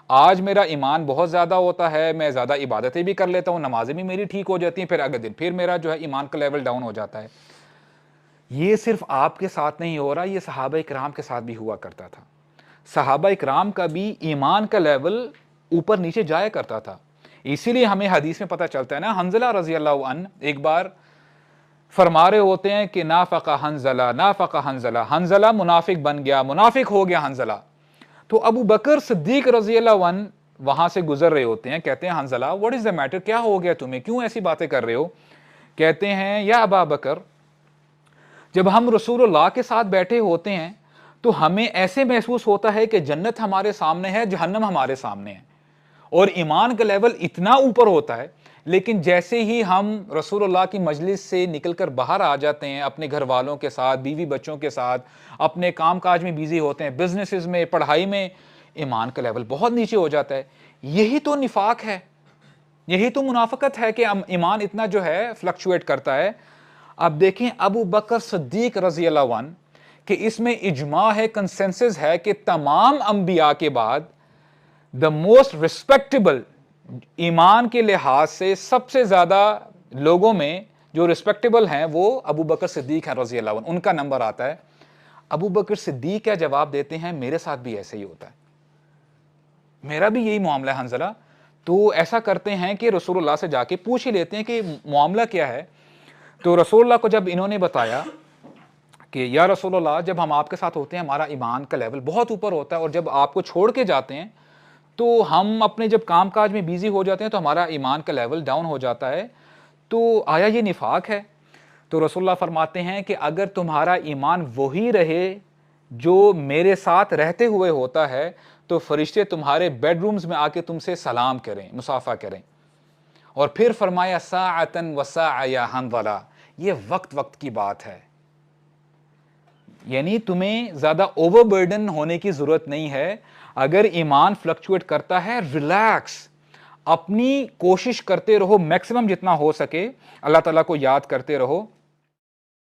आज मेरा ईमान बहुत ज़्यादा होता है, मैं ज़्यादा इबादतें भी कर लेता हूँ, नमाजें भी मेरी ठीक हो जाती हैं, फिर अगले दिन फिर मेरा जो है ईमान का लेवल डाउन हो जाता है। ये सिर्फ आपके साथ नहीं हो रहा, ये सहाबा इकराम के साथ भी हुआ करता था। सहाबा इकराम का भी ईमान का लेवल ऊपर नीचे जाया करता था। इसीलिए हमें हदीस में पता चलता है ना, हंजला रजी अल्लाह अन्हु एक बार फरमा रहे होते हैं कि नाफका हंजला, नाफका हंजला, हंजला मुनाफिक बन गया, मुनाफिक हो गया हंजला। तो अबू बकर सिद्दीक रजी अल्लाह अन्हु वहां से गुजर रहे होते हैं, कहते हैं Hanzala what is the matter, क्या हो गया तुम्हें, क्यों ऐसी बातें कर रहे हो? कहते हैं या अबा बकर, जब हम रसूलुल्लाह के साथ बैठे होते हैं तो हमें ऐसे महसूस होता है कि जन्नत हमारे सामने है, जहन्नम हमारे सामने है, और ईमान का लेवल इतना ऊपर होता है। लेकिन जैसे ही हम रसूलुल्लाह की मजलिस से निकलकर बाहर आ जाते हैं, अपने घर वालों के साथ, बीवी बच्चों के साथ, अपने काम काज में बिजी होते हैं, बिजनेसेस में, पढ़ाई में, ईमान का लेवल बहुत नीचे हो जाता है। यही तो निफाक है, यही तो मुनाफकत है कि ईमान इतना जो है फ्लक्चुएट करता है। अब देखें अबू बकर सिद्दीक रजी अल्लाह अन्हु कि इसमें इजमा है, कंसेंसस है कि तमाम अंबिया के बाद द मोस्ट रिस्पेक्टेबल, ईमान के लिहाज से सबसे ज्यादा लोगों में जो रिस्पेक्टेबल हैं वो अबू बकर सिद्दीक हैं रजी अल्लाह अन्हु, उनका नंबर आता है। अबू बकर सिद्दीक क्या जवाब देते हैं, मेरे साथ भी ऐसे ही होता है, मेरा भी यही मामला है हंजला। तो ऐसा करते हैं कि रसूलुल्लाह से जाके पूछ ही लेते हैं कि मामला क्या है। तो रसूलुल्लाह को जब इन्होंने बताया कि या रसूलुल्लाह, जब हम आपके साथ होते हैं हमारा ईमान का लेवल बहुत ऊपर होता है, और जब आपको छोड़ के जाते हैं तो हम अपने जब काम काज में बिजी हो जाते हैं तो हमारा ईमान का लेवल डाउन हो जाता है, तो आया ये निफाक है? तो रसूलुल्लाह फरमाते हैं कि अगर तुम्हारा ईमान वही रहे जो मेरे साथ रहते हुए होता है तो फरिश्ते तुम्हारे बेडरूम्स में आके तुमसे सलाम करें, मुसाफा करें। और फिर फरमाया साअतन व साअ या हंज़ला, ये वक्त वक्त की बात है, यानी तुम्हें ज्यादा ओवरबर्डन होने की जरूरत नहीं है। अगर ईमान फ्लक्चुएट करता है, रिलैक्स, अपनी कोशिश करते रहो, मैक्सिमम जितना हो सके अल्लाह ताला को याद करते रहो,